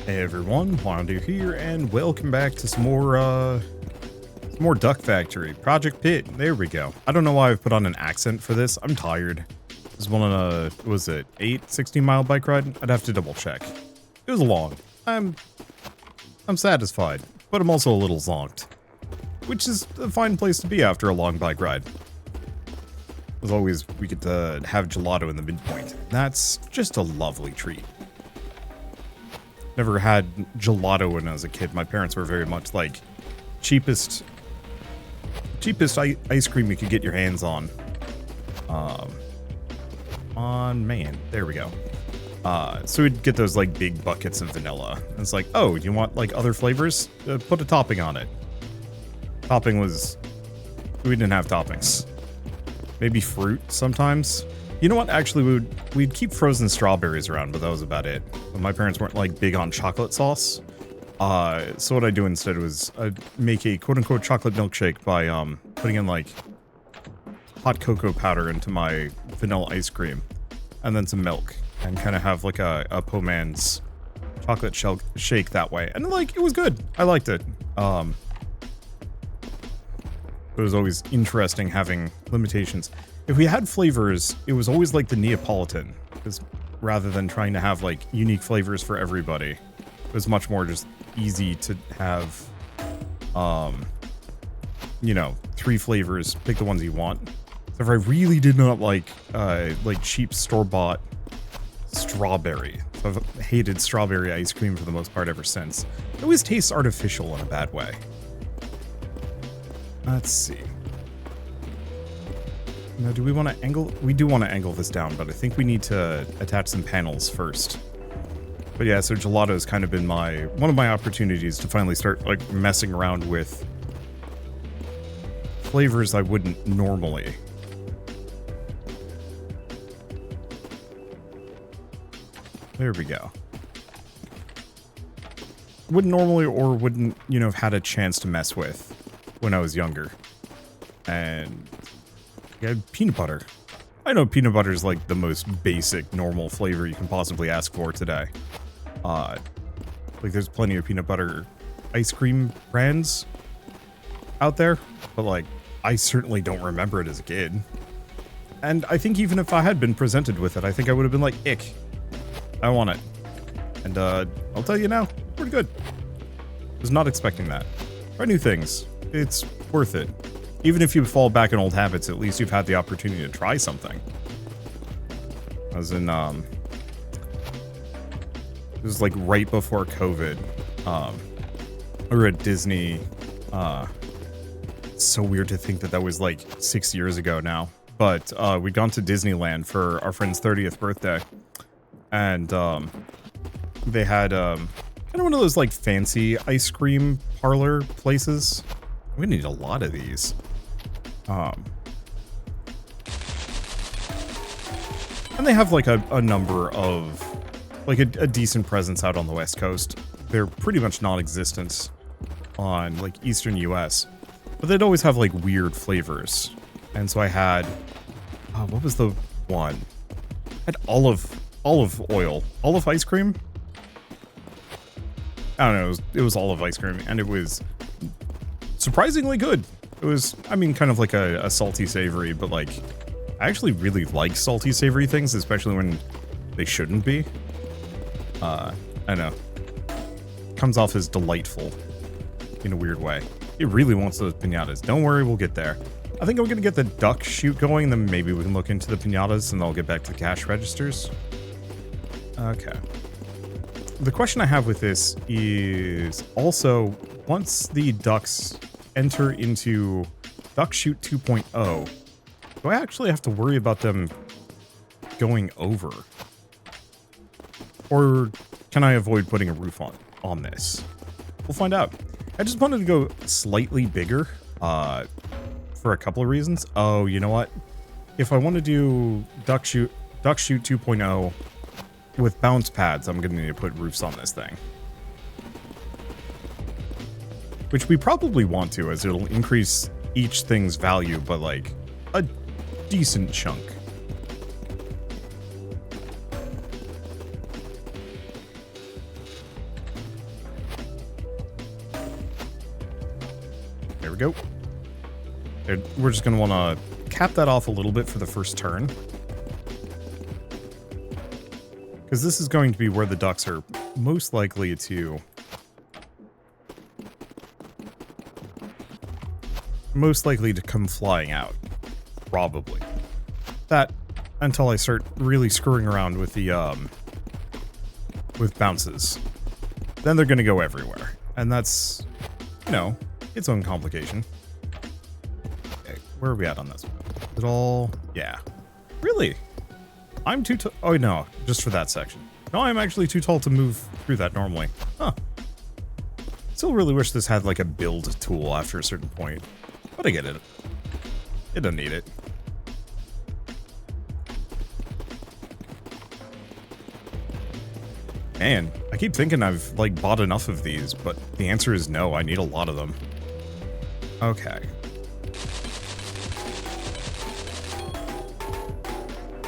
Hey everyone, Wander here, and welcome back to some more Duck Factory. Project PITT, there we go. I don't know why I've put on an accent for this, I'm tired. This is one on a, was it 16-mile bike ride? I'd have to double check. It was long. I'm satisfied, but I'm also a little zonked. Which is a fine place to be after a long bike ride. As always, we get to have gelato in the midpoint. That's just a lovely treat. Never had gelato when I was a kid. My parents were very much like cheapest ice cream you could get your hands on. On Maine. There we go. So we'd get those like big buckets of vanilla. And it's like, oh, you want like other flavors? Put a topping on it. Topping was, we didn't have toppings. Maybe fruit sometimes. You know what? Actually, we'd keep frozen strawberries around, but that was about it. But my parents weren't like big on chocolate sauce. So what I do instead was I'd make a quote-unquote chocolate milkshake by putting in like hot cocoa powder into my vanilla ice cream, and then some milk, and kind of have like a po' man's chocolate shake that way. And like it was good. I liked it. It was always interesting having limitations. If we had flavors, it was always like the Neapolitan, because rather than trying to have like unique flavors for everybody, it was much more just easy to have, you know, 3 flavors, pick the ones you want. So if I really did not like cheap store-bought strawberry. So I've hated strawberry ice cream for the most part ever since. It always tastes artificial in a bad way. Let's see. Now, do we want to angle? We do want to angle this down, but I think we need to attach some panels first. But yeah, so gelato has kind of been one of my opportunities to finally start like messing around with flavors I wouldn't normally. There we go. Wouldn't normally, or wouldn't, you know, have had a chance to mess with when I was younger. And yeah, peanut butter. I know peanut butter is like the most basic, normal flavor you can possibly ask for today. Like there's plenty of peanut butter ice cream brands out there, but like I certainly don't remember it as a kid. And I think even if I had been presented with it, I think I would have been like, ick. I want it. And I'll tell you now, pretty good. Was not expecting that. Try new things. It's worth it. Even if you fall back in old habits, at least you've had the opportunity to try something. As in, it was like right before COVID. We were at Disney. It's so weird to think that that was like 6 years ago now. But we'd gone to Disneyland for our friend's 30th birthday. And they had kind of one of those like fancy ice cream parlor places. We need a lot of these. And they have like a number of, like a decent presence out on the West Coast. They're pretty much non-existent on like Eastern US, but they'd always have like weird flavors. And so I had, what was the one? I had olive ice cream. I don't know, it was olive ice cream, and it was surprisingly good. It was, I mean, kind of like a salty savory, but like, I actually really like salty savory things, especially when they shouldn't be. I know. Comes off as delightful in a weird way. It really wants those pinatas. Don't worry, we'll get there. I think I'm gonna get the duck shoot going, then maybe we can look into the pinatas, and I'll get back to the cash registers. Okay. The question I have with this is also, once the ducks enter into Duck Shoot 2.0, do I actually have to worry about them going over? Or can I avoid putting a roof on this? We'll find out. I just wanted to go slightly bigger for a couple of reasons. Oh, you know what? If I want to do Duck Shoot 2.0 with bounce pads, I'm going to need to put roofs on this thing. Which we probably want to, as it'll increase each thing's value, but like a decent chunk. There we go. We're just going to want to cap that off a little bit for the first turn. Because this is going to be where the ducks are most likely to... come flying out. Probably. That, until I start really screwing around with the, with bounces. Then they're going to go everywhere. And that's, you know, its own complication. Okay, where are we at on this one? Is it all... Yeah. Really? I'm too tall... Oh, no. Just for that section. No, I'm actually too tall to move through that normally. Huh. Still really wish this had, like, a build tool after a certain point. But I get it. It doesn't need it. Man, I keep thinking I've, like, bought enough of these, but the answer is no, I need a lot of them. Okay.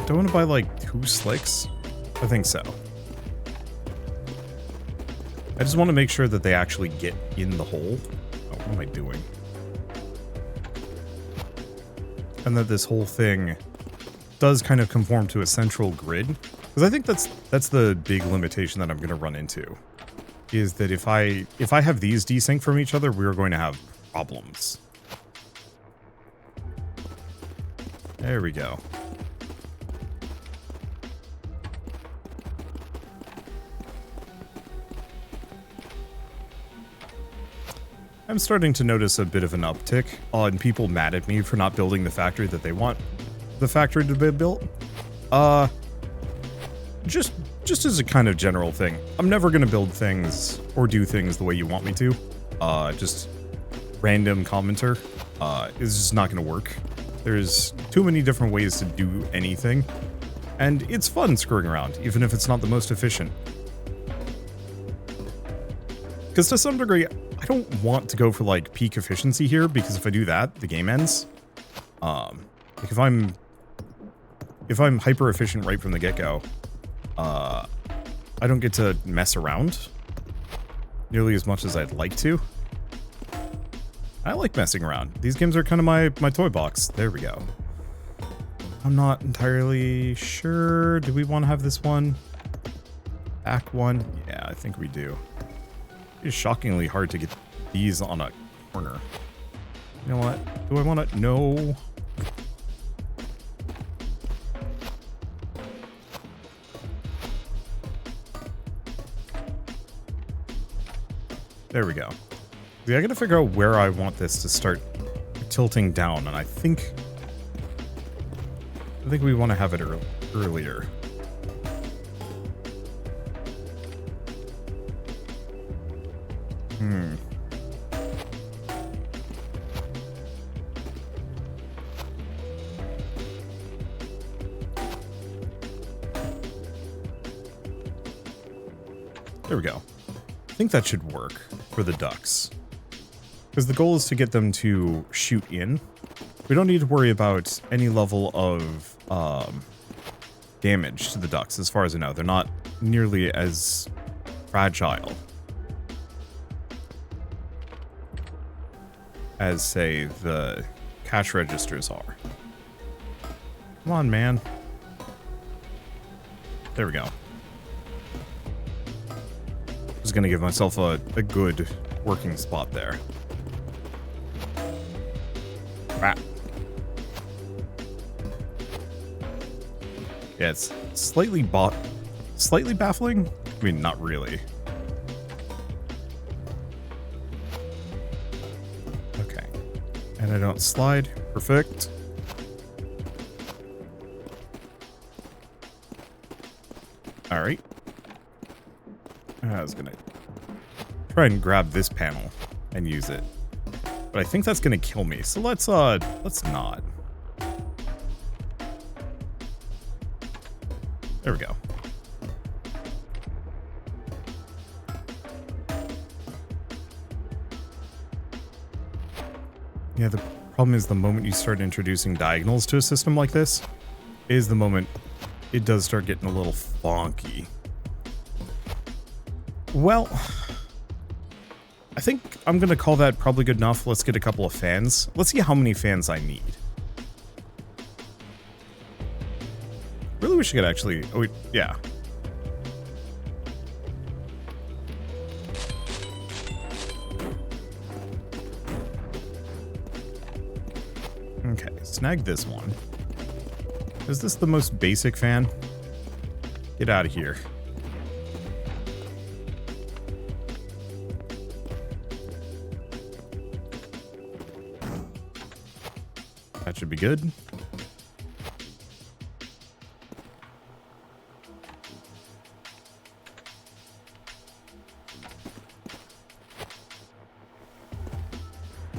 Do I want to buy, like, 2 slicks? I think so. I just want to make sure that they actually get in the hole. Oh, what am I doing? And that this whole thing does kind of conform to a central grid. Because I think that's the big limitation that I'm going to run into. Is that if I have these desync from each other, we're going to have problems. There we go. I'm starting to notice a bit of an uptick on people mad at me for not building the factory that they want the factory to be built. Just as a kind of general thing, I'm never going to build things or do things the way you want me to. Just random commenter is just not going to work. There's too many different ways to do anything, and it's fun screwing around, even if it's not the most efficient. Because to some degree, I don't want to go for, like, peak efficiency here, because if I do that, the game ends. Like, if I'm hyper efficient right from the get-go, I don't get to mess around nearly as much as I'd like to. I like messing around. These games are kind of my toy box. There we go. I'm not entirely sure. Do we want to have this one? Back one? Yeah, I think we do. It's shockingly hard to get these on a corner. You know what? Do I want to? No. There we go. See, I gotta figure out where I want this to start tilting down, and I think we want to have it earlier. There we go. I think that should work for the ducks. Because the goal is to get them to shoot in. We don't need to worry about any level of damage to the ducks, as far as I know. They're not nearly as fragile as, say, the cash registers are. Come on, man. There we go. Just gonna give myself a good working spot there. Ah. Yeah, it's slightly baffling. I mean, not really. Okay. And I don't slide. Perfect. All right. I was gonna try and grab this panel and use it, but I think that's gonna kill me. So let's not. There we go. Yeah, the problem is the moment you start introducing diagonals to a system like this is the moment it does start getting a little funky. Well, I think I'm going to call that probably good enough. Let's get a couple of fans. Let's see how many fans I need. Really wish I could actually... Oh, wait, yeah. Okay, snag this one. Is this the most basic fan? Get out of here. That should be good.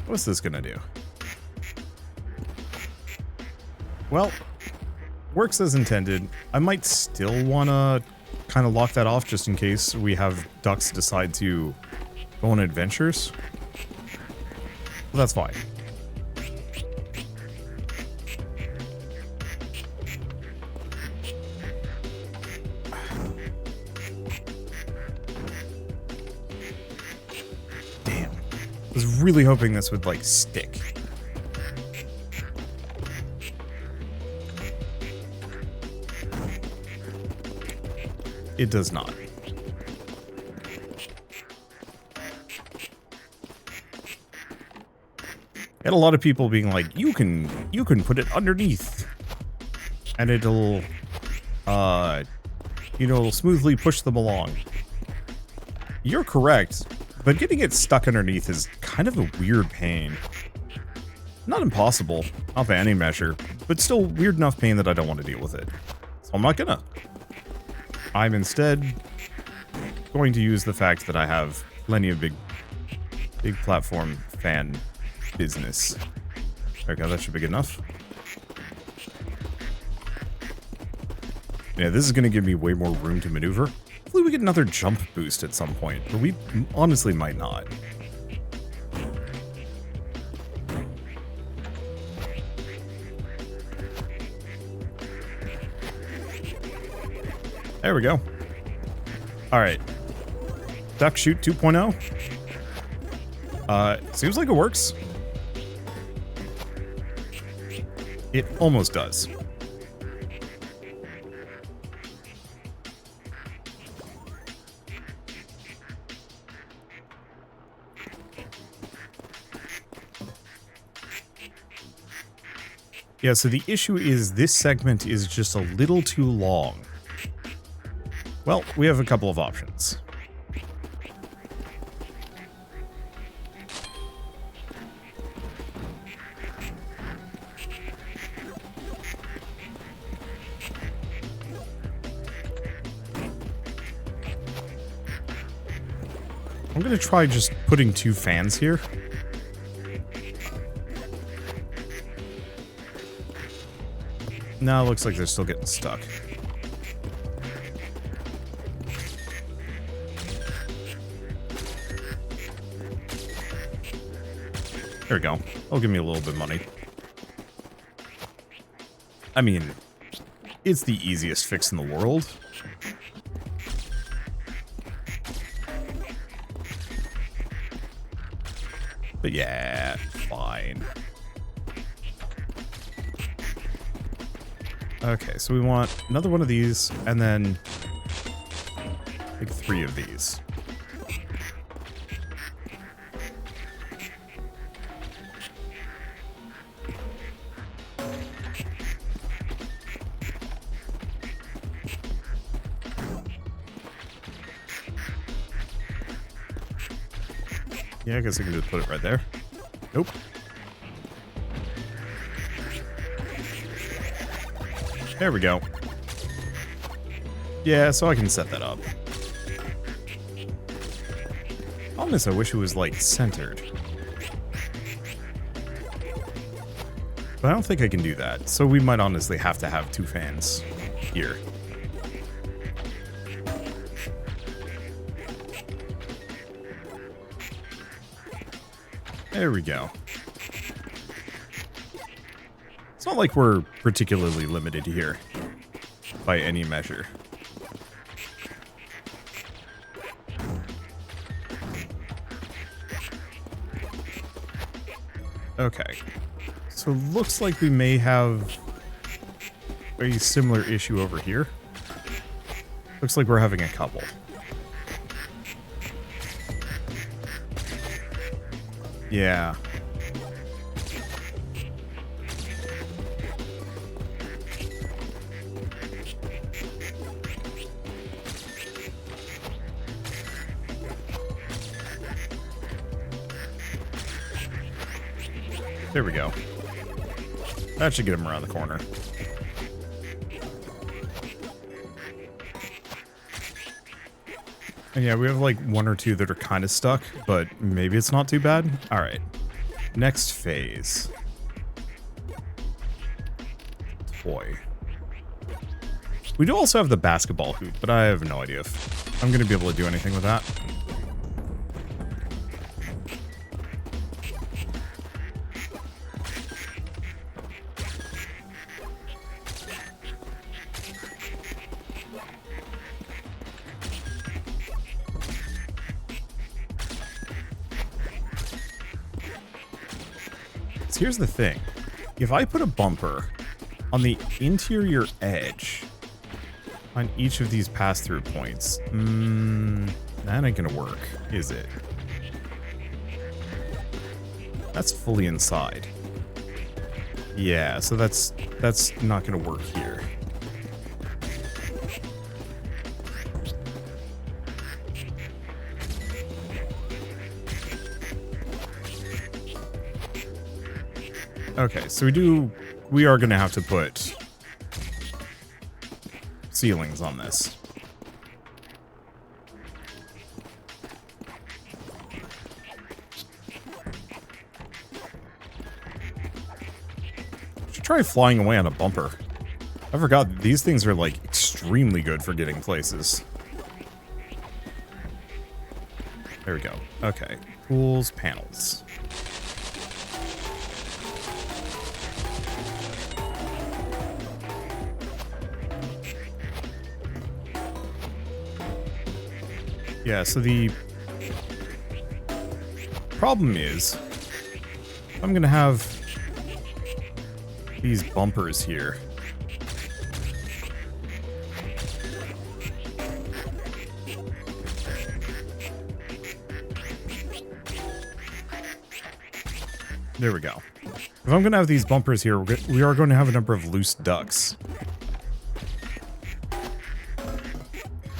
What's this gonna do? Well, works as intended. I might still wanna kind of lock that off just in case we have ducks decide to go on adventures. Well, that's fine. Damn. I was really hoping this would, like, stick. It does not. Had a lot of people being like, you can put it underneath and it'll it'll smoothly push them along. You're correct, but getting it stuck underneath is kind of a weird pain. Not impossible, not by any measure, but still weird enough pain that I don't want to deal with it. So I'm not gonna. I'm instead going to use the fact that I have plenty of big platform fan business. Okay, that should be good enough. Yeah, this is going to give me way more room to maneuver. Hopefully we get another jump boost at some point, but we honestly might not. There we go. Alright. Duck shoot 2.0. Seems like it works. It almost does. Yeah, so the issue is this segment is just a little too long. Well, we have a couple of options. I'm going to try just putting 2 fans here. No, it looks like they're still getting stuck. There we go. That'll give me a little bit of money. I mean, it's the easiest fix in the world. But yeah, fine. Okay, so we want another one of these, and then like 3 of these. Yeah, I guess I can just put it right there. Nope. There we go. Yeah, so I can set that up. Problem is, I wish it was, like, centered. But I don't think I can do that, so we might honestly have to have 2 fans here. There we go. It's not like we're particularly limited here, by any measure. Okay. So looks like we may have a similar issue over here. Looks like we're having a couple. Yeah. There we go. That should get him around the corner. And yeah, we have like one or two that are kind of stuck, but maybe it's not too bad. All right. Next phase. Toy. We do also have the basketball hoop, but I have no idea if I'm going to be able to do anything with that. So here's the thing. If I put a bumper on the interior edge on each of these pass-through points, that ain't gonna work, is it? That's fully inside. Yeah, so that's not gonna work here. Okay, so we are gonna have to put ceilings on this. Should try flying away on a bumper. I forgot these things are like extremely good for getting places. There we go. Okay, tools, panels. Yeah, so the problem is, I'm gonna have these bumpers here. There we go. If I'm gonna have these bumpers here, we are going to have a number of loose ducts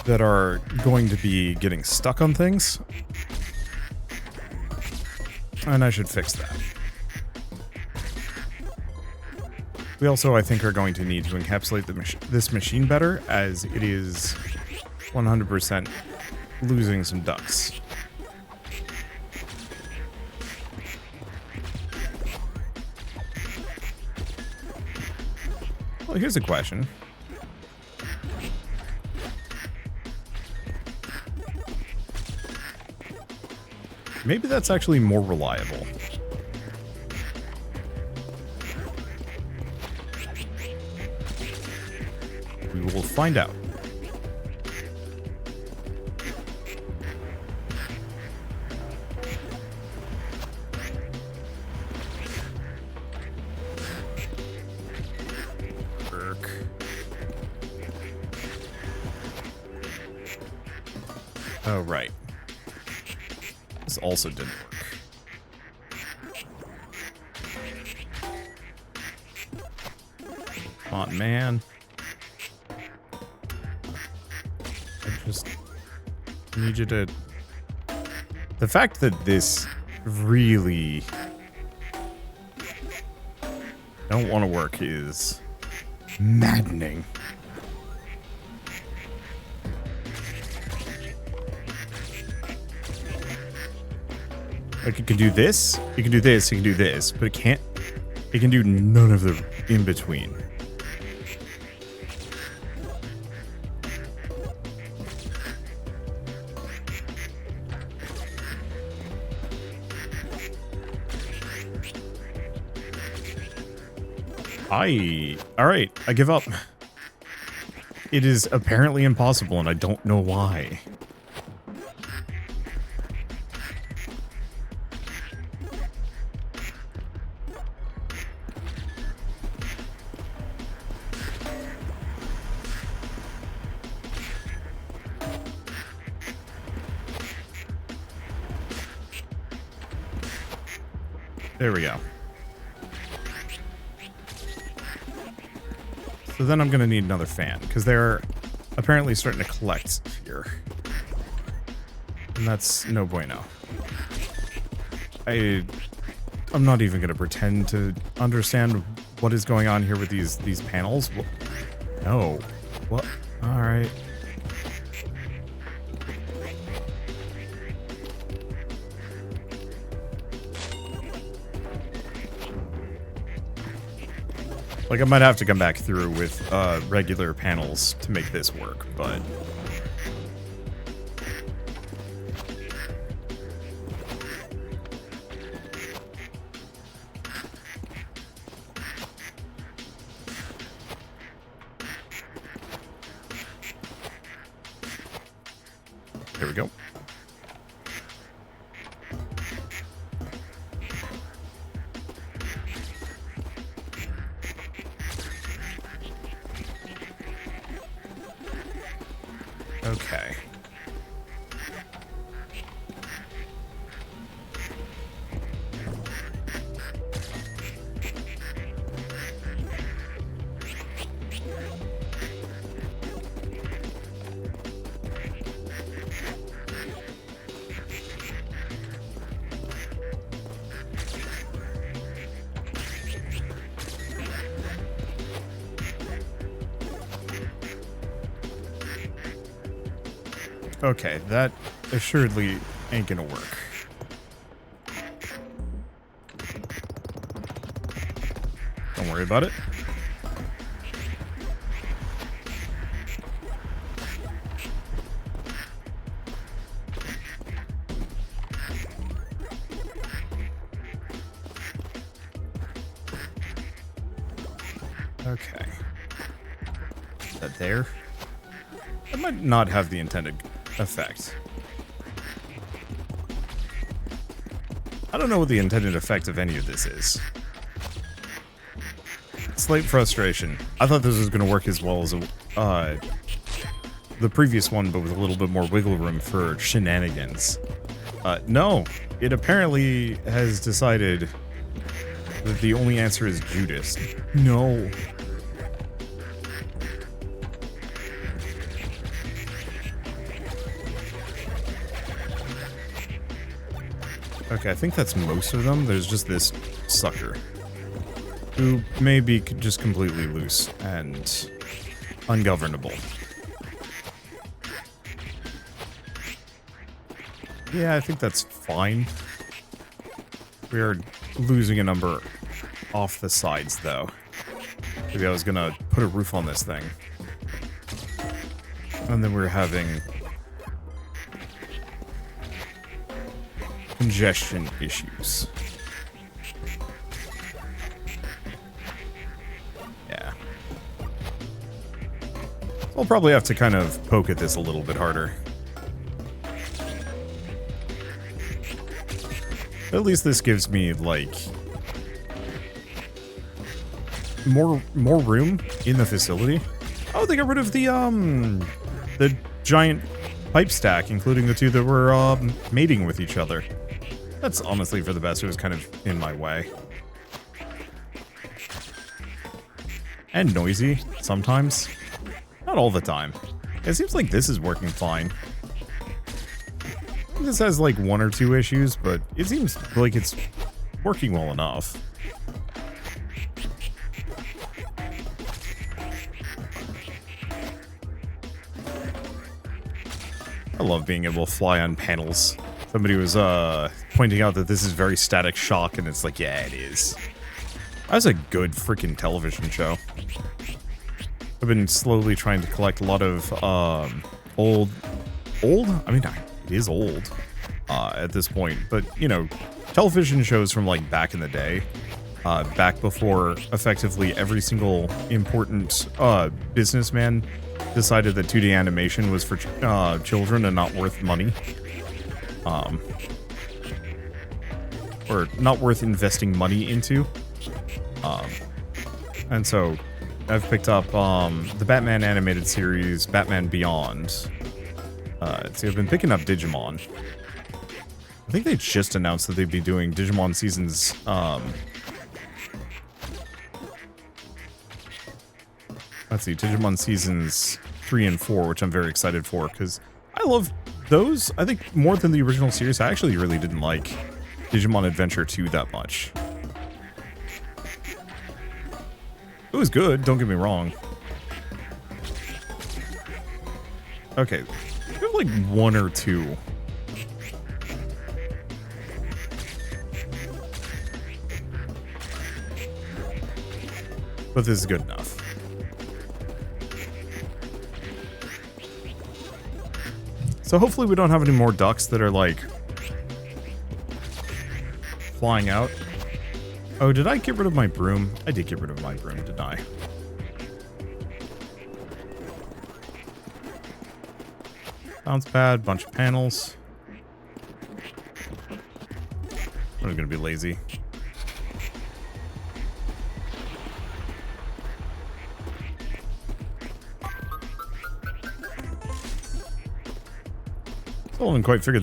that are going to be getting stuck on things. And I should fix that. We also, I think, are going to need to encapsulate this machine better, as it is 100% losing some ducts. Well, here's a question. Maybe that's actually more reliable. We will find out. Work. Oh, right. This also didn't work. Come on, man. I just need you to... The fact that this really don't want to work is maddening. Like, it can do this, it can do this, it can do this, but it can't, it can do none of the in between. Alright, I give up. It is apparently impossible, and I don't know why. There we go. So then I'm going to need another fan, because they're apparently starting to collect here. And that's no bueno. I'm not even going to pretend to understand what is going on here with these panels. No. What? All right. Like, I might have to come back through with regular panels to make this work, but... Here we go. Okay. Okay, that assuredly ain't gonna work. Don't worry about it. Okay. Is that there? That might not have the intended effect. I don't know what the intended effect of any of this is. Slight frustration. I thought this was going to work as well as the previous one, but with a little bit more wiggle room for shenanigans. No, it apparently has decided that the only answer is Judas. No. Okay, I think that's most of them. There's just this sucker who may be just completely loose and ungovernable. Yeah, I think that's fine. We are losing a number off the sides, though. Maybe I was gonna put a roof on this thing. And then we're having congestion issues. Yeah. I'll probably have to kind of poke at this a little bit harder. At least this gives me, like, more room in the facility. Oh, they got rid of the giant pipe stack, including the two that were mating with each other. That's honestly for the best. It was kind of in my way. And noisy, sometimes. Not all the time. It seems like this is working fine. This has like one or two issues, but it seems like it's working well enough. I love being able to fly on panels. Somebody was pointing out that this is very static shock, and it's like, yeah, it is. That's a good freaking television show. I've been slowly trying to collect a lot of old? I mean, it is old at this point, but, you know, television shows from, like, back in the day. Back before, effectively, every single important businessman decided that 2D animation was for children and not worth money. Or not worth investing money into. And so I've picked up the Batman animated series, Batman Beyond. See, I've been picking up Digimon. I think they just announced that they'd be doing Digimon Seasons, let's see, Digimon Seasons 3 and 4, which I'm very excited for, because I love those. I think more than the original series. I actually really didn't like Digimon Adventure 2 that much. It was good, don't get me wrong. Okay, we have like one or two. But this is good enough. So hopefully we don't have any more ducks that are like flying out. Oh, did I get rid of my broom? I did get rid of my broom, didn't I? Bounce pad, bunch of panels. I'm gonna be lazy. Still haven't quite figured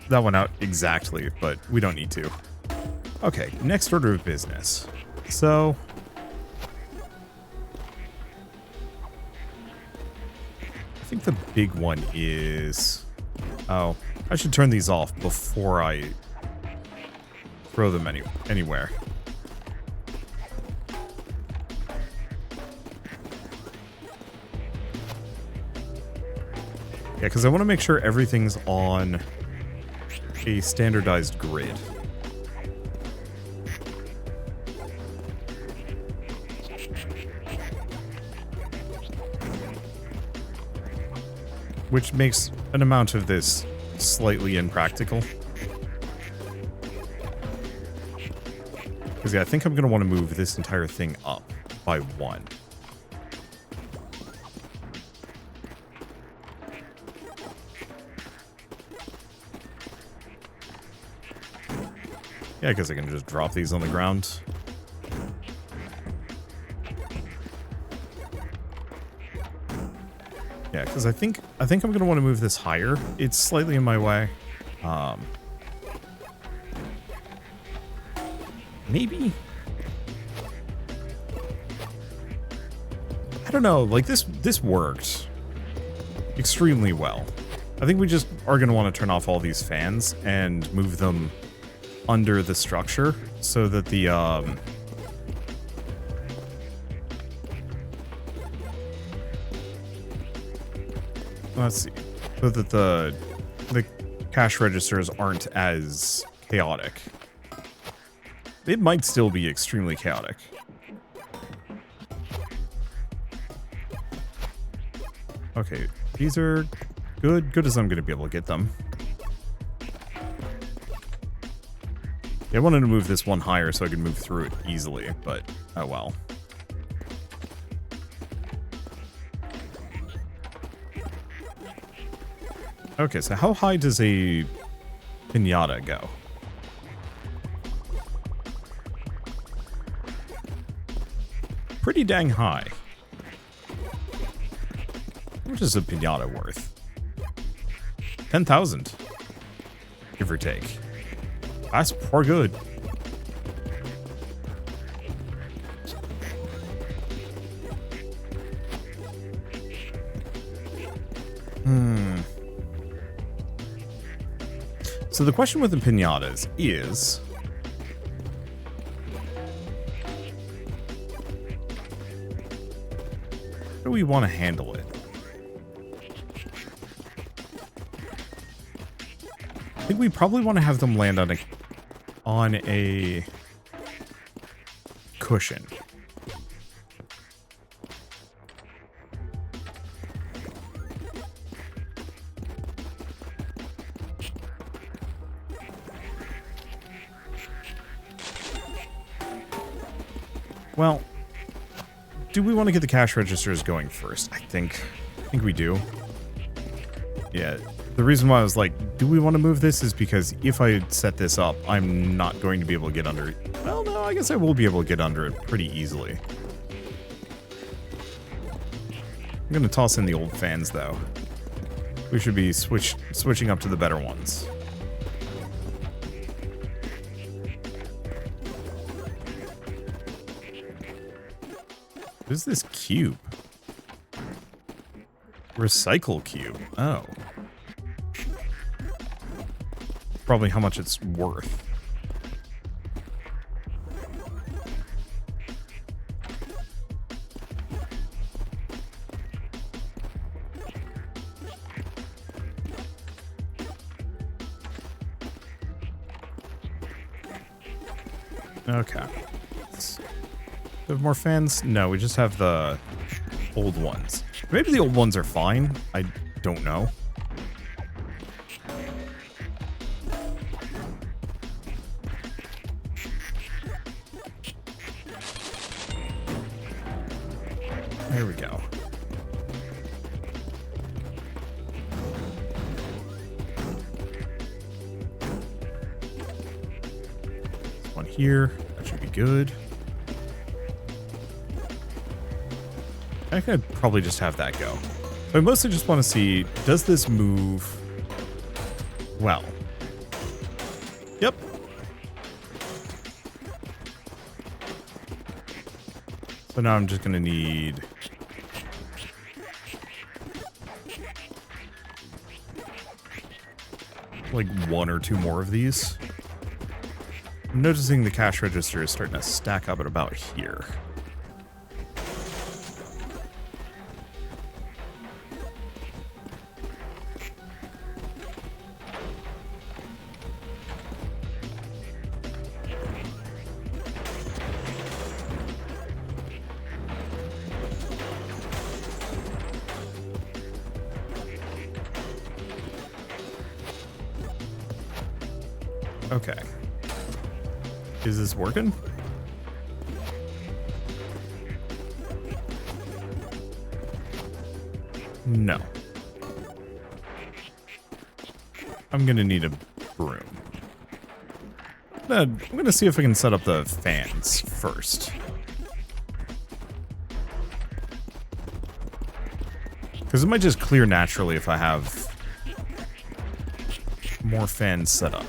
that one out exactly, but we don't need to. Okay, next order of business. So I think the big one is, oh, I should turn these off before I throw them anywhere. Yeah, because I want to make sure everything's on a standardized grid. Which makes an amount of this slightly impractical. Because yeah, I think I'm going to want to move this entire thing up by one. Yeah, because I can just drop these on the ground. Yeah, because I think I'm gonna want to move this higher. It's slightly in my way. Maybe. I don't know. Like this worked extremely well. I think we just are gonna want to turn off all these fans and move them under the structure so that the let's see, so that the cash registers aren't as chaotic. It might still be extremely chaotic. Okay, these are good as I'm gonna be able to get them. Yeah, I wanted to move this one higher so I could move through it easily, but oh well. Okay, so how high does a piñata go? Pretty dang high. How much is a piñata worth? 10,000, give or take. That's poor good. So the question with the piñatas is, how do we want to handle it? I think we probably want to have them land on a cushion. Well, do we want to get the cash registers going first? I think we do. Yeah, the reason why I was like, do we want to move this is because if I set this up, I'm not going to be able to get under it. Well, no, I guess I will be able to get under it pretty easily. I'm going to toss in the old fans, though. We should be switching up to the better ones. What is this cube? Recycle cube. Oh. Probably how much it's worth. Okay. Do we have more fans? No, we just have the old ones. Maybe the old ones are fine. I don't know. There we go. This one here. That should be good. I could probably just have that go. But I mostly just want to see, does this move well? Yep. So now I'm just going to need... like 1 or 2 more of these. I'm noticing the cash register is starting to stack up at about here. Okay. Is this working? No. I'm gonna need a broom. I'm gonna see if I can set up the fans first. Because it might just clear naturally if I have more fans set up.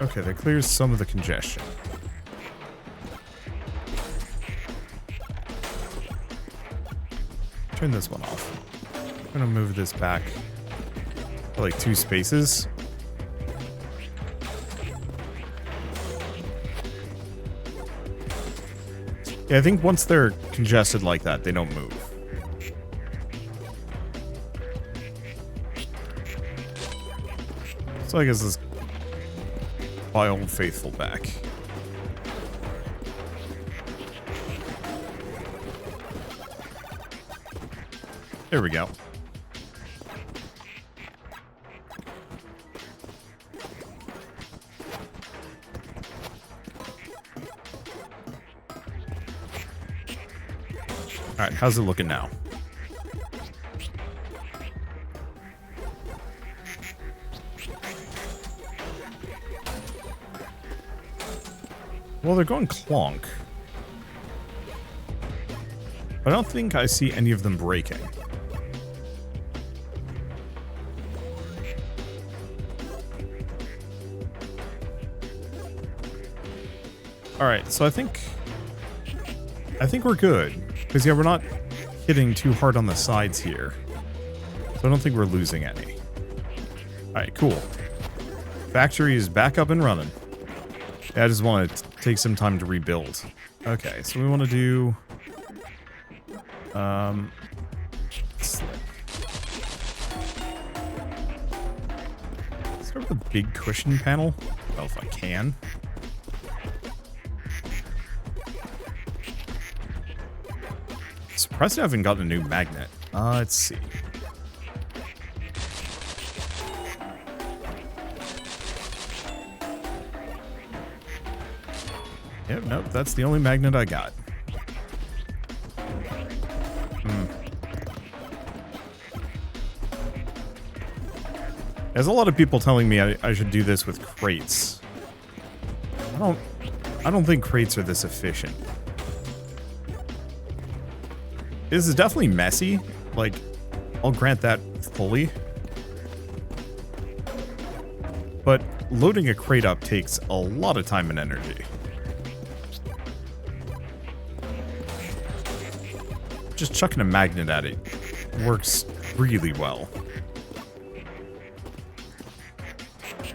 Okay, that clears some of the congestion. Turn this one off. I'm gonna move this back for like 2 spaces. Yeah, I think once they're congested like that, they don't move. So I guess this by Old Faithful back. There we go. Alright, how's it looking now? Well, they're going clonk. I don't think I see any of them breaking. Alright, so I think we're good. Because, yeah, we're not hitting too hard on the sides here. So I don't think we're losing any. Alright, cool. Factory is back up and running. Yeah, I just want to take some time to rebuild. Okay, so we want to do... start with a big cushion panel. Well, if I can. Surprised I haven't gotten a new magnet. Let's see. Yep, nope, that's the only magnet I got. There's a lot of people telling me I should do this with crates. I don't think crates are this efficient. This is definitely messy. Like, I'll grant that fully. But loading a crate up takes a lot of time and energy. Just chucking a magnet at it works really well.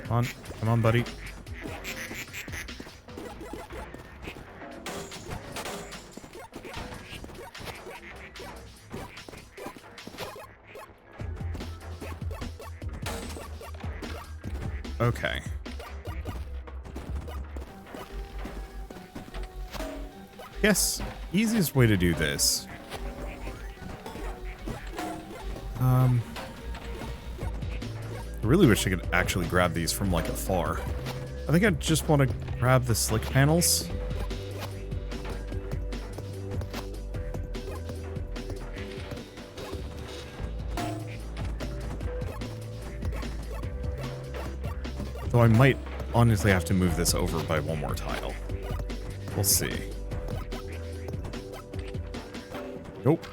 Come on, buddy. Okay. Yes, easiest way to do this. I really wish I could actually grab these from like afar. I think I just want to grab the slick panels. Though I might honestly have to move this over by one more tile. We'll see. Nope.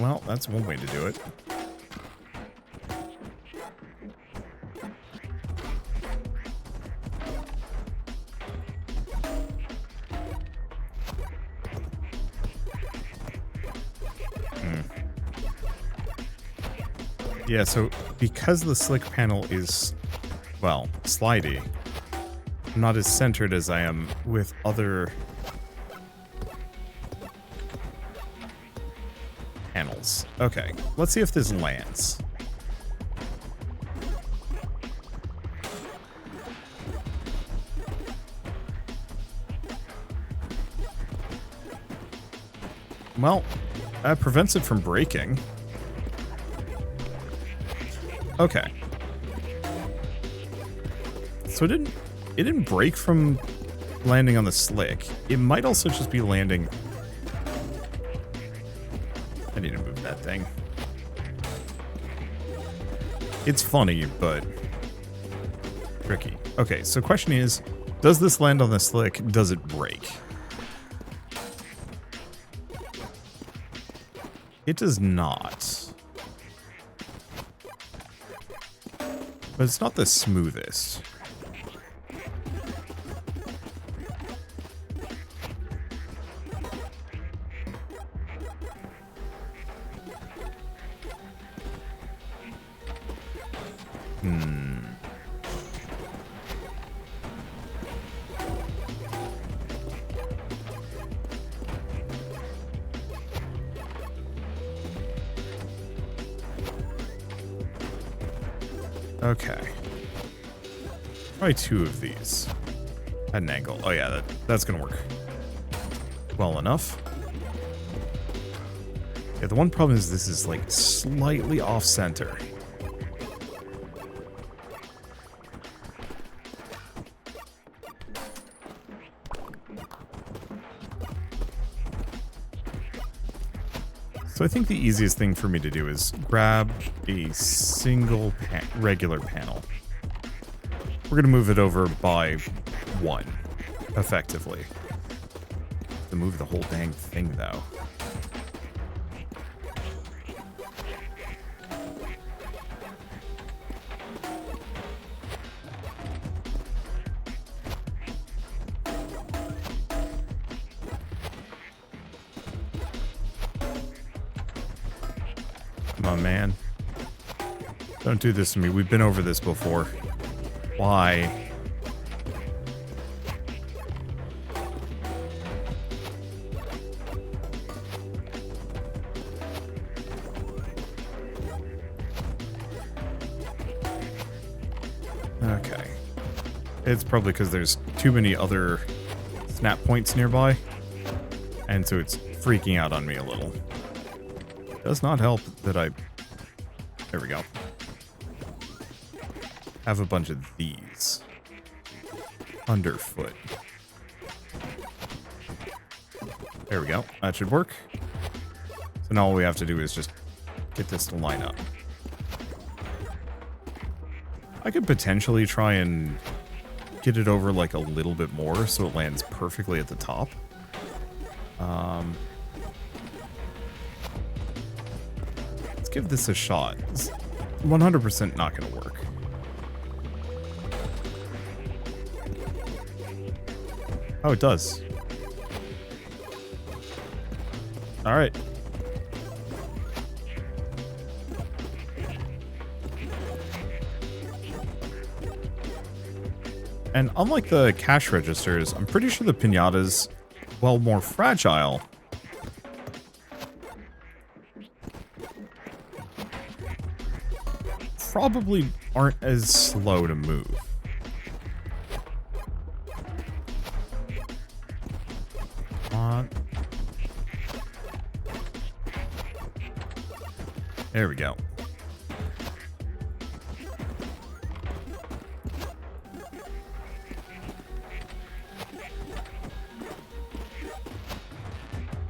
Well, that's one way to do it. Yeah, so because the slick panel is, well, slidey, I'm not as centered as I am with other panels. Okay, let's see if this lands. Well, that prevents it from breaking. Okay. So it didn't break from landing on the slick. It might also just be landing. I need to move that thing. It's funny, but tricky. Okay, so question is, does this land on the slick? Does it break? It does not. But it's not the smoothest. Okay. Probably two of these. At an angle. Oh yeah, that's gonna work well enough. Yeah, the one problem is this is like slightly off center. So I think the easiest thing for me to do is grab a single regular panel. We're going to move it over by one, effectively. To move the whole dang thing, though. Come on, man. Don't do this to me. We've been over this before. Why? Okay. It's probably because there's too many other snap points nearby. And so it's freaking out on me a little. Does not help that I... There we go. Have a bunch of these underfoot. There we go. That should work. So now all we have to do is just get this to line up. I could potentially try and get it over like a little bit more so it lands perfectly at the top. give this a shot. It's 100% not going to work. Oh, it does. All right. And unlike the cash registers, I'm pretty sure the piñatas, while more fragile, probably aren't as slow to move. Come on. There we go.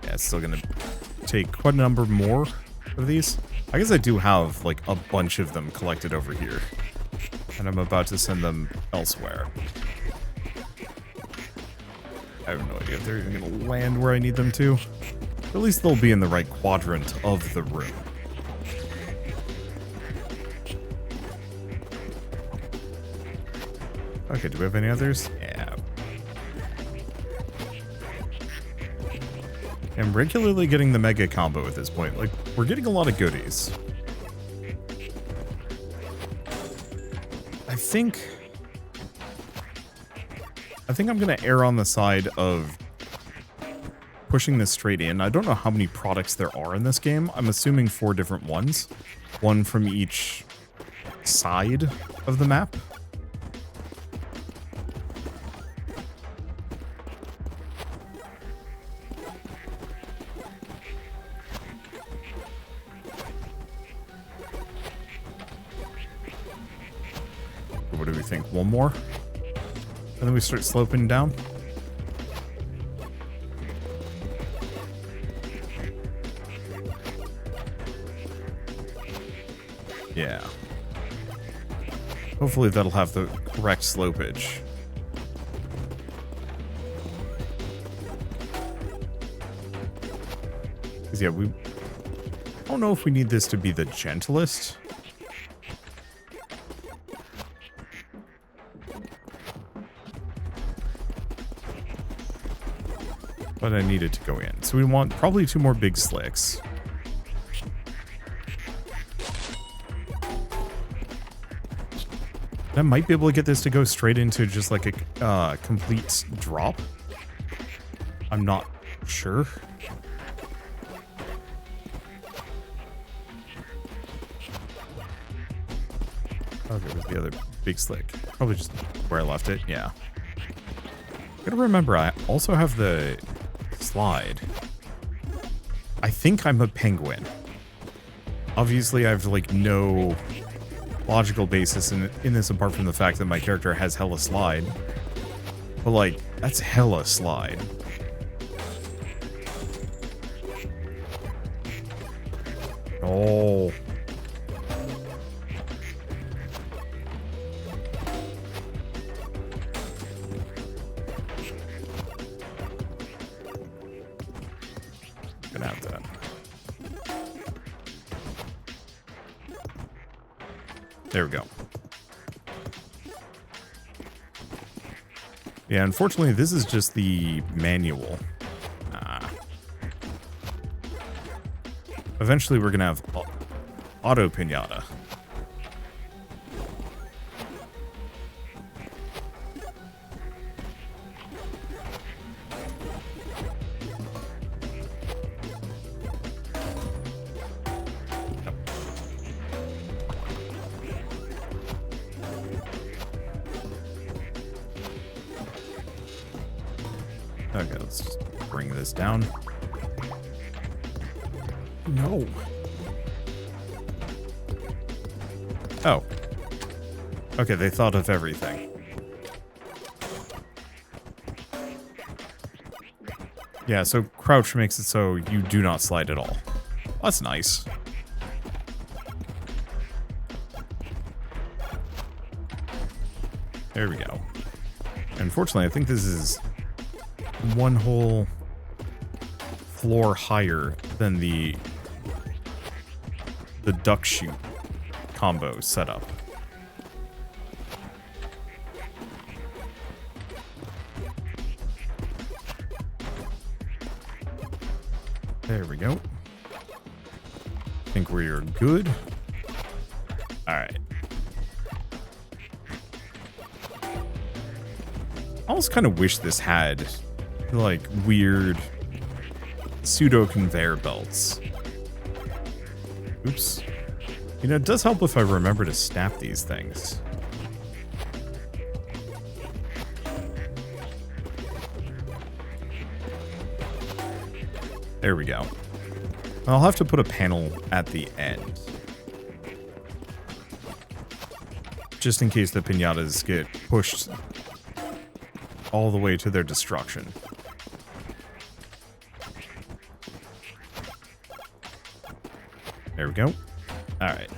Yeah, it's still gonna take quite a number more of these. I guess I do have, like, a bunch of them collected over here. And I'm about to send them elsewhere. I have no idea if they're even going to land where I need them to. But at least they'll be in the right quadrant of the room. Okay, do we have any others? Yeah. I'm regularly getting the mega combo at this point. Like, we're getting a lot of goodies. I think I'm going to err on the side of pushing this straight in. I don't know how many products there are in this game. I'm assuming 4 different ones. One from each side of the map. What do we think? One more? And then we start sloping down? Yeah. Hopefully that'll have the correct slopage. Because yeah, I don't know if we need this to be the gentlest. But I need it to go in. So we want probably 2 more big slicks. I might be able to get this to go straight into just like a complete drop. I'm not sure. Okay, where's the other big slick? Probably just where I left it, yeah. Gotta remember, I also have the slide. I think I'm a penguin. Obviously, I have like no logical basis in this apart from the fact that my character has hella slide. But like, that's hella slide. Oh. Gonna have that. There we go. Yeah, unfortunately, this is just the manual. Eventually, we're gonna have auto piñata. Okay, let's just bring this down. No. Oh. Okay, they thought of everything. Yeah, so crouch makes it so you do not slide at all. That's nice. There we go. Unfortunately, I think this is one whole floor higher than the the duck shoot combo setup. There we go. I think we are good. All right. I almost kind of wish this had like weird pseudo conveyor belts. Oops. You know, it does help if I remember to snap these things. There we go. I'll have to put a panel at the end. Just in case the piñatas get pushed all the way to their destruction. There we go. Alright.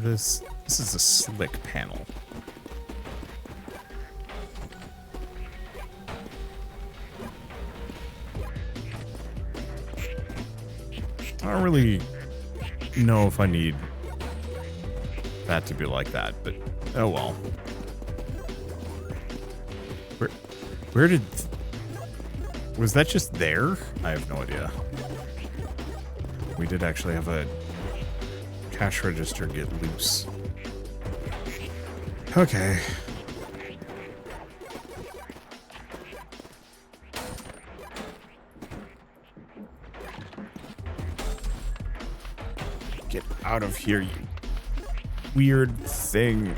This is a slick panel. I don't really know if I need that to be like that, but oh well. Where did... Was that just there? I have no idea. We did actually have a cash register get loose. Okay. Get out of here, you weird thing.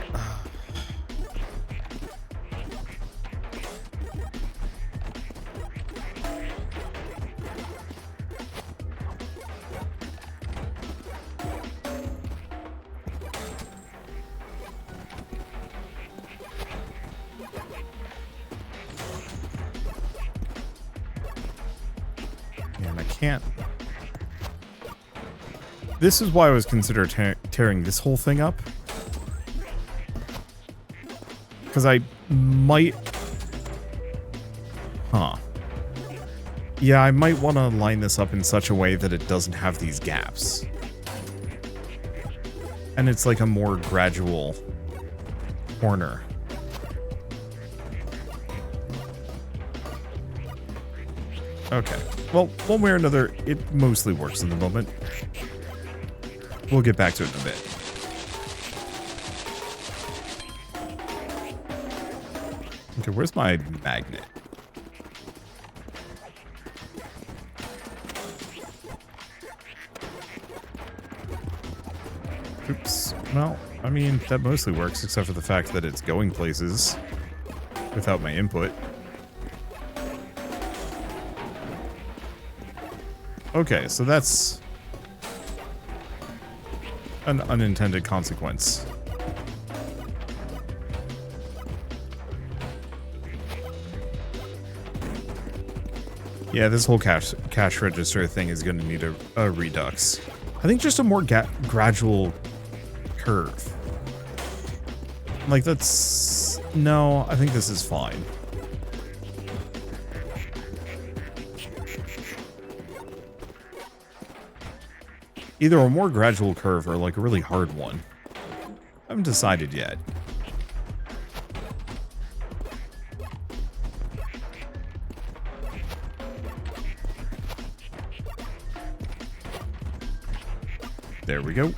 Man, I can't. This is why I was considering tearing this whole thing up. Because I might... Huh. Yeah, I might want to line this up in such a way that it doesn't have these gaps. And it's like a more gradual corner. Okay. Well, one way or another, it mostly works in the moment. We'll get back to it in a bit. Okay, where's my magnet? Oops. Well, I mean, that mostly works, except for the fact that it's going places without my input. Okay, so that's an unintended consequence. Yeah, this whole cash register thing is going to need a redux. I think just a more gradual curve. Like, that's... No, I think this is fine. Either a more gradual curve or like a really hard one. I haven't decided yet. There we go.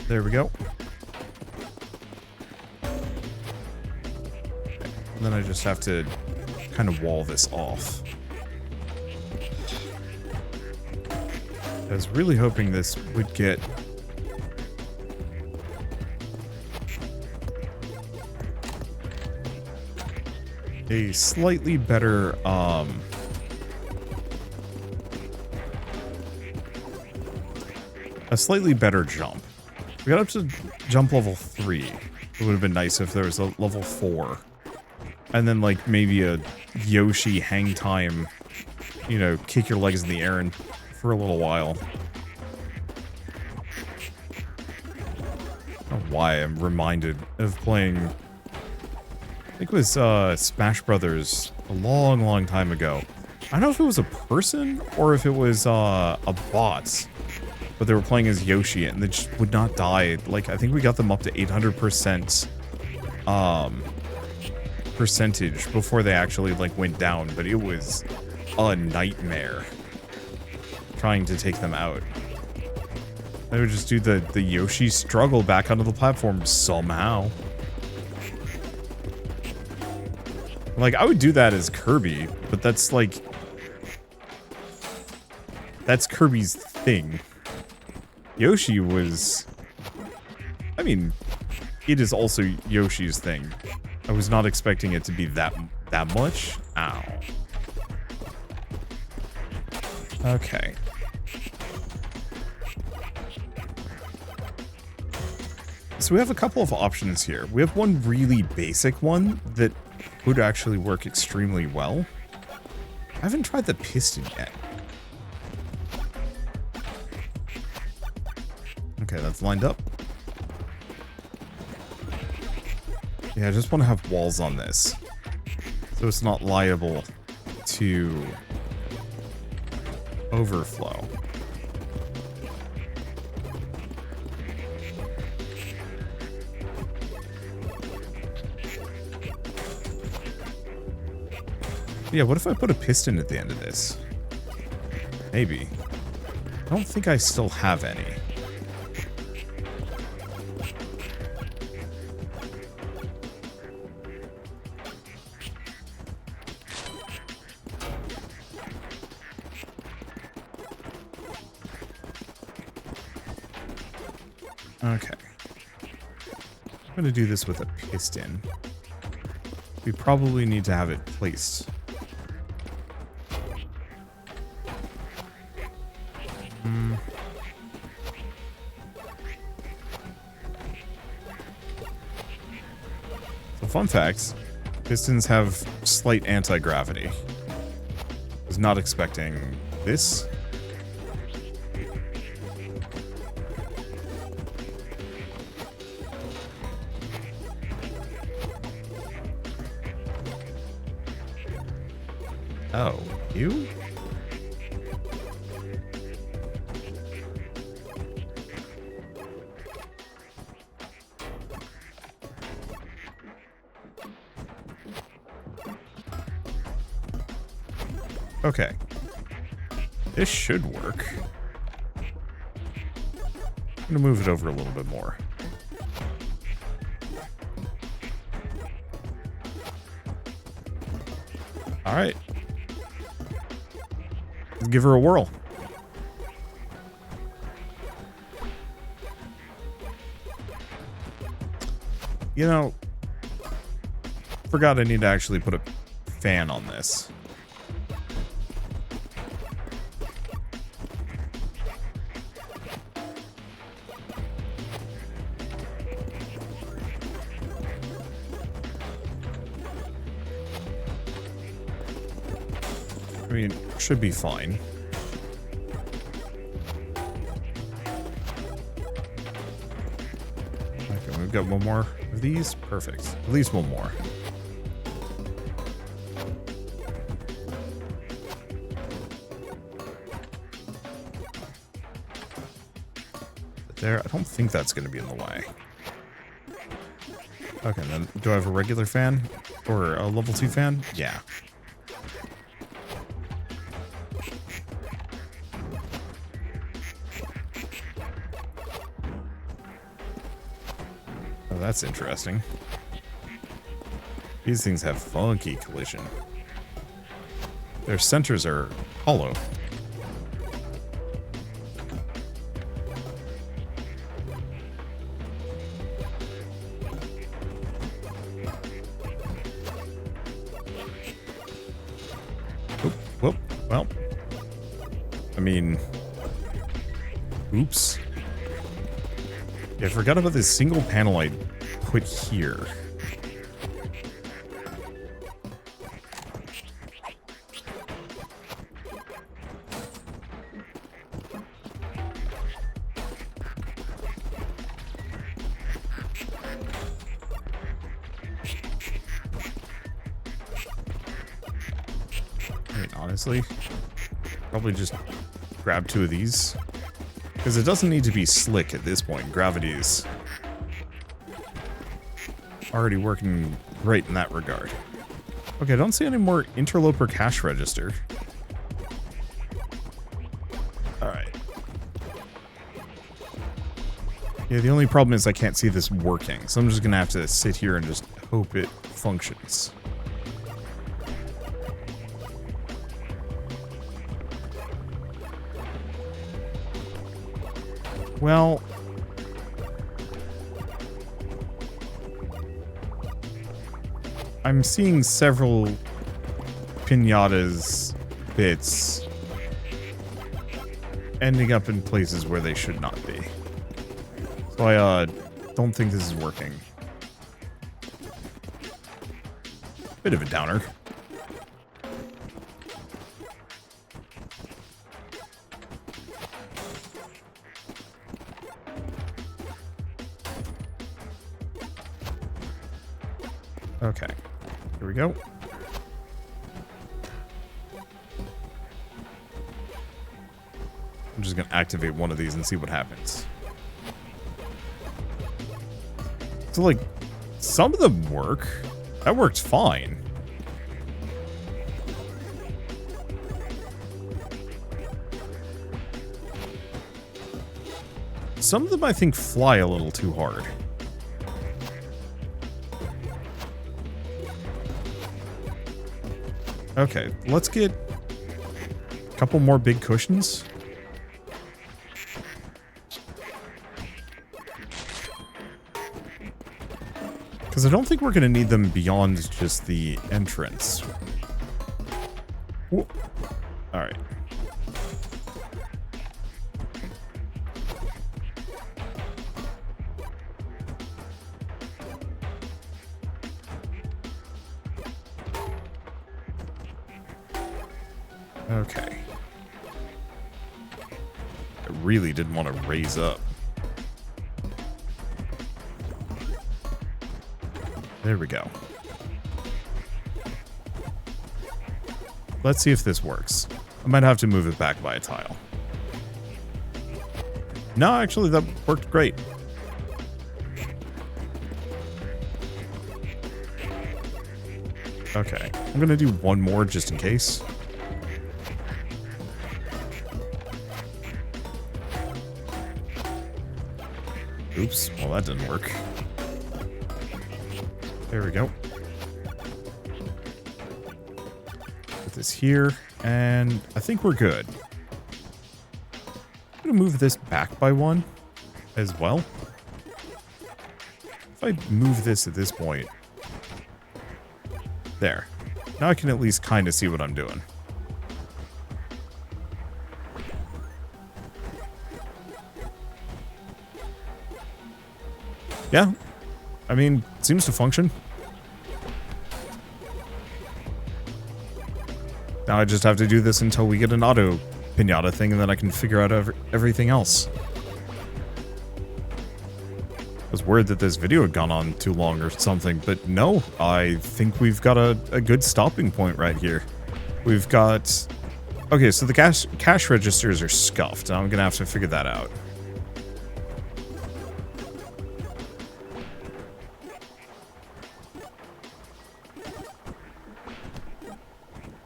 There we go. And then I just have to kind of wall this off. I was really hoping this would get a slightly better jump. We got up to jump level 3. It would have been nice if there was a level 4. And then, like, maybe a Yoshi hang time, you know, kick your legs in the air and for a little while. I don't know why I'm reminded of playing, I think it was Smash Brothers a long, long time ago. I don't know if it was a person or if it was a bot, but they were playing as Yoshi and they just would not die. Like, I think we got them up to 800% percentage before they actually, like, went down, but it was a nightmare trying to take them out. They would just do the Yoshi struggle back onto the platform somehow. Like, I would do that as Kirby, but that's, like, that's Kirby's thing. Yoshi was, I mean, it is also Yoshi's thing. I was not expecting it to be that much. Ow. Okay. So we have a couple of options here. We have one really basic one that would actually work extremely well. I haven't tried the piston yet. Okay, that's lined up. Yeah, I just want to have walls on this, so it's not liable to overflow. Yeah, what if I put a piston at the end of this? Maybe. I don't think I still have any. Okay. I'm going to do this with a piston. We probably need to have it placed. So fun facts, pistons have slight anti-gravity. Was not expecting this. Oh, you? Okay. This should work. I'm gonna move it over a little bit more. All right. Let's give her a whirl. You know, forgot I need to actually put a fan on this. I mean, should be fine. Okay, we've got one more of these. Perfect. At least one more. There, I don't think that's going to be in the way. Okay, then do I have a regular fan? Or a level 2 fan? Yeah. Oh, that's interesting. These things have funky collision. Their centers are hollow. Whoop. Well, I mean, oops. Yeah, I forgot about this single panel I put here. I mean, honestly, probably just grab 2 of these. Because it doesn't need to be slick at this point. Gravity is already working great in that regard. Okay, I don't see any more interloper cash register. Alright. Yeah, the only problem is I can't see this working, so I'm just gonna have to sit here and just hope it functions. Well, I'm seeing several pinatas bits ending up in places where they should not be. So I don't think this is working. Bit of a downer. Okay, here we go. I'm just gonna activate one of these and see what happens. So, like, some of them work. That works fine. Some of them, I think, fly a little too hard. Okay, let's get a couple more big cushions. Because I don't think we're going to need them beyond just the entrance. Alright. Okay. I really didn't want to raise up. There we go. Let's see if this works. I might have to move it back by a tile. No, actually, that worked great. Okay, I'm gonna do one more just in case. Oops, well that didn't work. There we go. Put this here, and I think we're good. I'm gonna move this back by one as well. If I move this at this point. There. Now I can at least kind of see what I'm doing. Yeah. I mean, seems to function. Now I just have to do this until we get an auto pinata thing, and then I can figure out everything else. I was worried that this video had gone on too long or something, but no, I think we've got a good stopping point right here. We've got... Okay, so the cash registers are scuffed, and I'm gonna have to figure that out.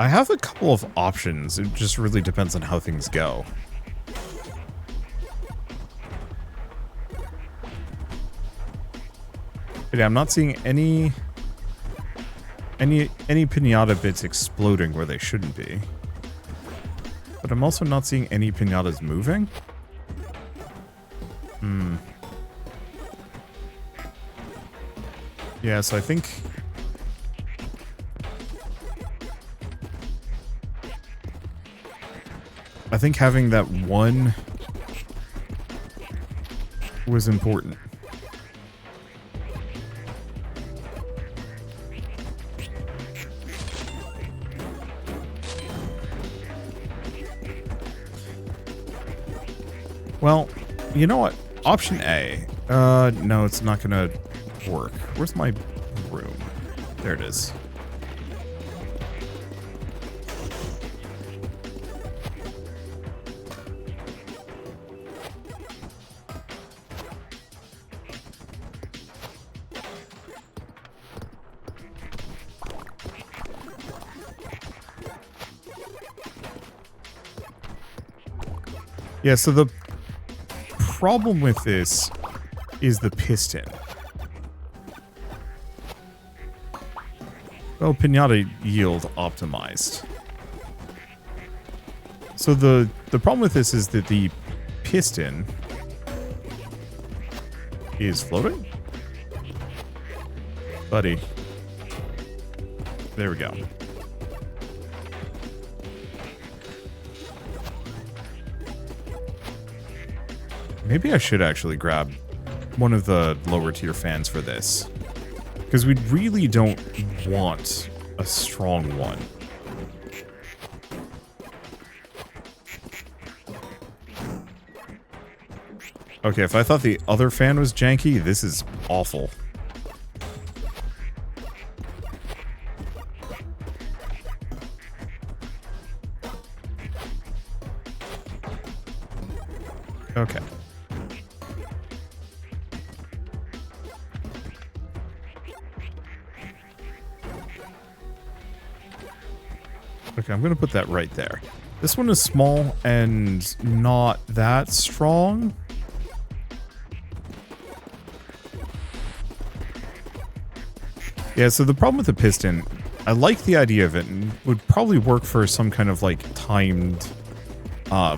I have a couple of options. It just really depends on how things go. But yeah, I'm not seeing any pinata bits exploding where they shouldn't be. But I'm also not seeing any pinatas moving. Yeah, so I think... having that one was important. Well, you know what? Option A. No, it's not gonna work. Where's my room? There it is. Yeah, so the problem with this is the piston. Well, pinata yield optimized. So the problem with this is that the piston is floating. Buddy. There we go. Maybe I should actually grab one of the lower tier fans for this. Because we really don't want a strong one. Okay, if I thought the other fan was janky, this is awful. Okay. Okay, I'm going to put that right there. This one is small and not that strong. Yeah, so the problem with the piston, I like the idea of it and would probably work for some kind of like timed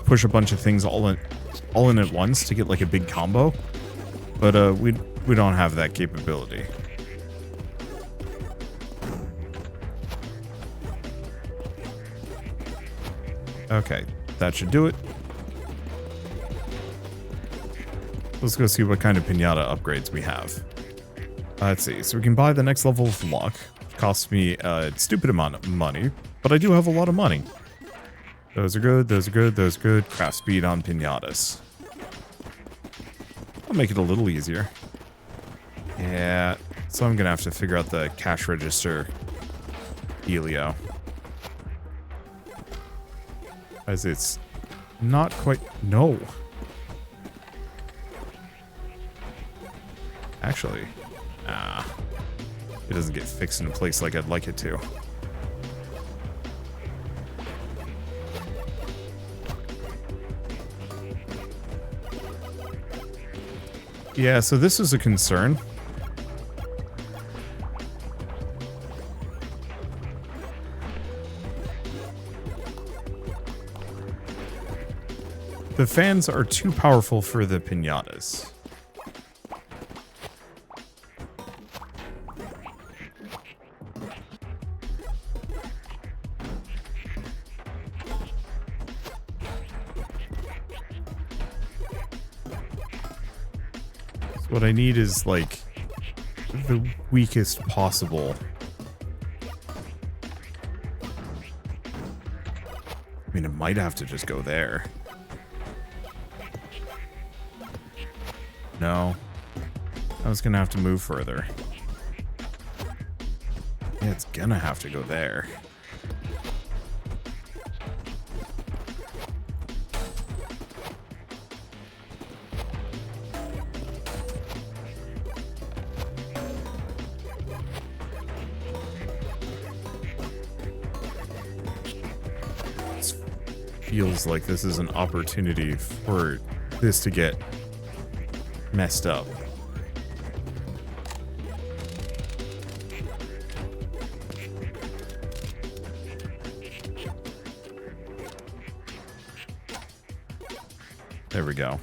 push a bunch of things all in at once to get like a big combo. But we don't have that capability. Okay, that should do it. Let's go see what kind of pinata upgrades we have. Let's see, so we can buy the next level of luck. Costs me a stupid amount of money, but I do have a lot of money. Those are good, those are good, those are good. Craft speed on pinatas. I'll make it a little easier. Yeah, so I'm gonna have to figure out the cash register dealio. As it's not quite... No. Actually, it doesn't get fixed in place like I'd like it to. Yeah, so this is a concern. The fans are too powerful for the pinatas. So what I need is like the weakest possible. I mean, it might have to just go there. No. I was gonna have to move further. Yeah, it's gonna have to go there. This feels like this is an opportunity for this to get messed up. There we go.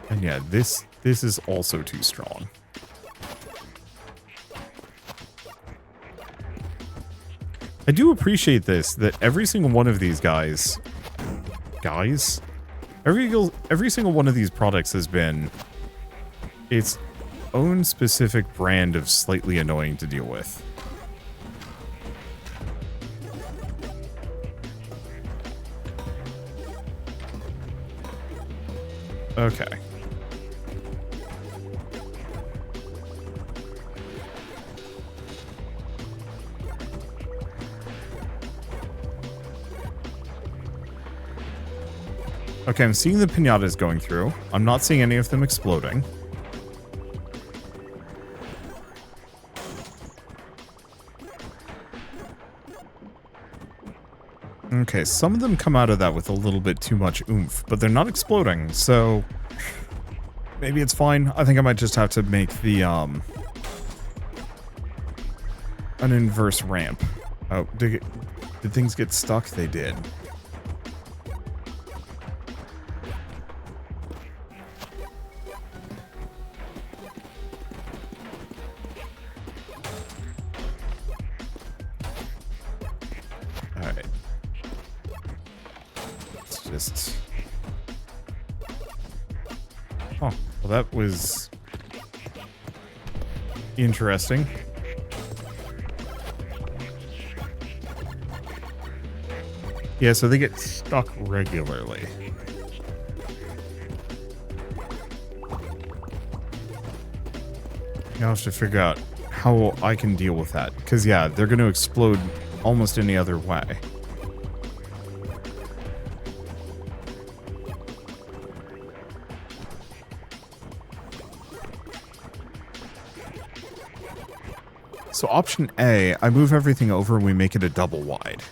And yeah, this is also too strong. I do appreciate this, that every single one of these guys, Every single one of these products has been its own specific brand of slightly annoying to deal with. Okay. Okay, I'm seeing the piñatas going through. I'm not seeing any of them exploding. Okay, some of them come out of that with a little bit too much oomph, but they're not exploding, so maybe it's fine. I think I might just have to make the, an inverse ramp. Oh, did things get stuck? They did. Alright. Let's just... Oh, well that was interesting. Yeah, so they get stuck regularly. I'll have to figure out how I can deal with that. Because, yeah, they're going to explode almost any other way. So option A, I move everything over and we make it a double wide.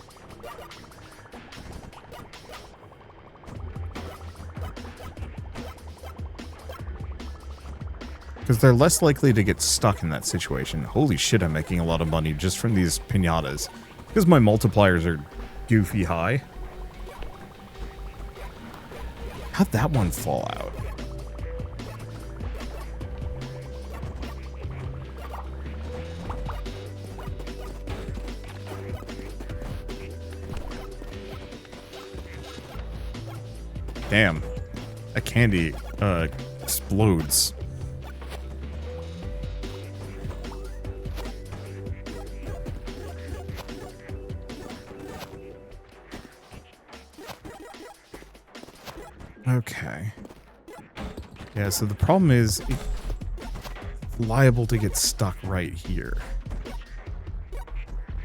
Because they're less likely to get stuck in that situation. Holy shit, I'm making a lot of money just from these piñatas. Because my multipliers are goofy high. How'd that one fall out? Damn. That candy, explodes. Okay. Yeah, so the problem is it's liable to get stuck right here.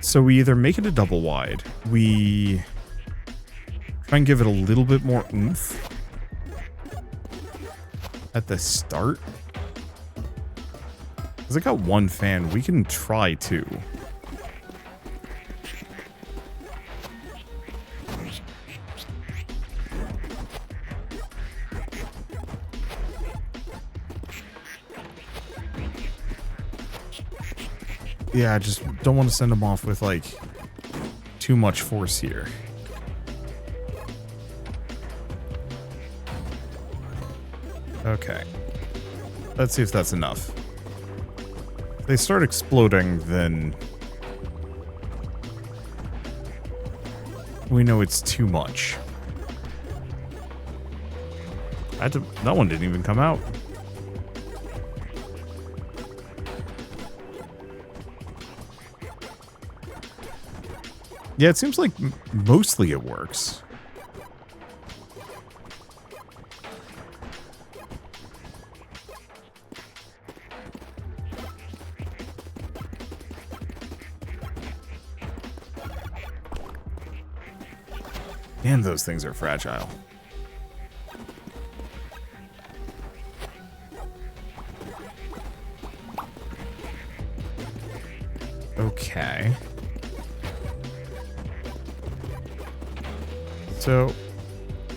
So we either make it a double wide, we try and give it a little bit more oomph at the start. Because I got one fan, we can try two. Yeah, I just don't want to send them off with, like, too much force here. Okay. Let's see if that's enough. If they start exploding, then we know it's too much. That one didn't even come out. Yeah, it seems like mostly it works. And those things are fragile. Okay. So,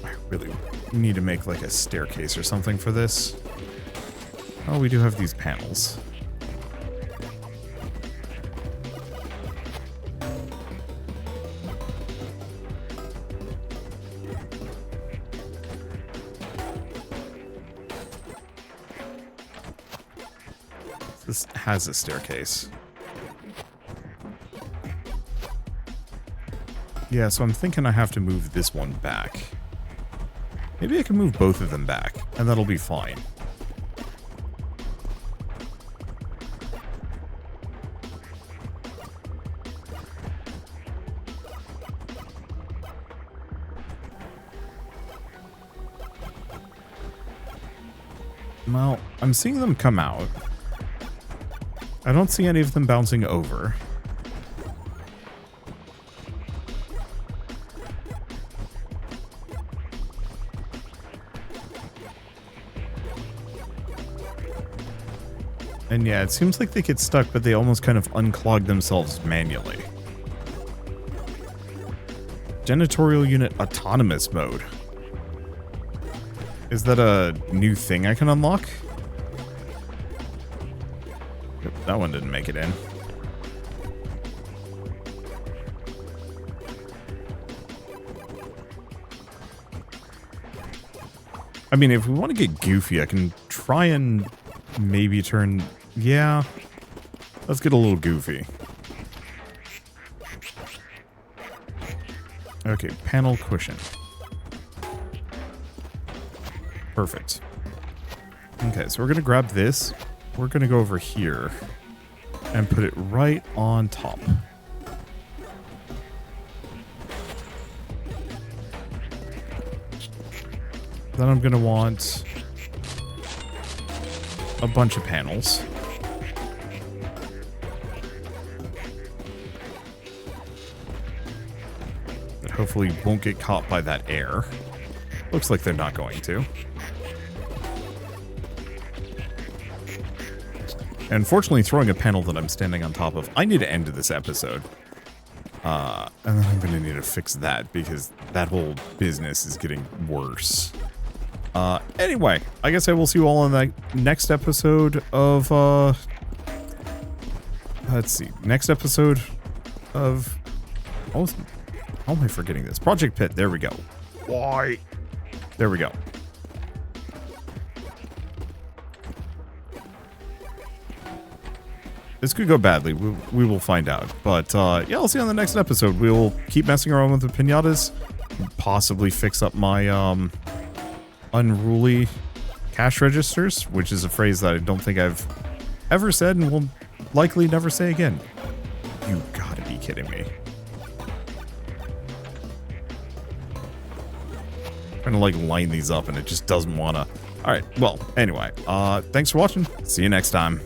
I really need to make like a staircase or something for this. Oh, we do have these panels. This has a staircase. Yeah, so I'm thinking I have to move this one back. Maybe I can move both of them back, and that'll be fine. Well, I'm seeing them come out. I don't see any of them bouncing over. And yeah, it seems like they get stuck, but they almost kind of unclog themselves manually. Janitorial unit autonomous mode. Is that a new thing I can unlock? Yep, that one didn't make it in. I mean, if we want to get goofy, I can try and maybe turn... Yeah, let's get a little goofy. Okay, panel cushion. Perfect. Okay, so we're going to grab this. We're going to go over here and put it right on top. Then I'm going to want a bunch of panels. That hopefully won't get caught by that air. Looks like they're not going to. And unfortunately, throwing a panel that I'm standing on top of, I need to end this episode. And then I'm going to need to fix that because that whole business is getting worse. Anyway, I guess I will see you all in the next episode of, let's see, next episode of, how am I forgetting this? Project PITT, there we go. Why? There we go. This could go badly. We will find out. But, yeah, I'll see you on the next episode. We'll keep messing around with the pinatas. Possibly fix up my, unruly cash registers, which is a phrase that I don't think I've ever said and will likely never say again. You gotta be kidding me. Trying to, like, line these up and it just doesn't wanna. Alright, well, anyway, thanks for watching. See you next time.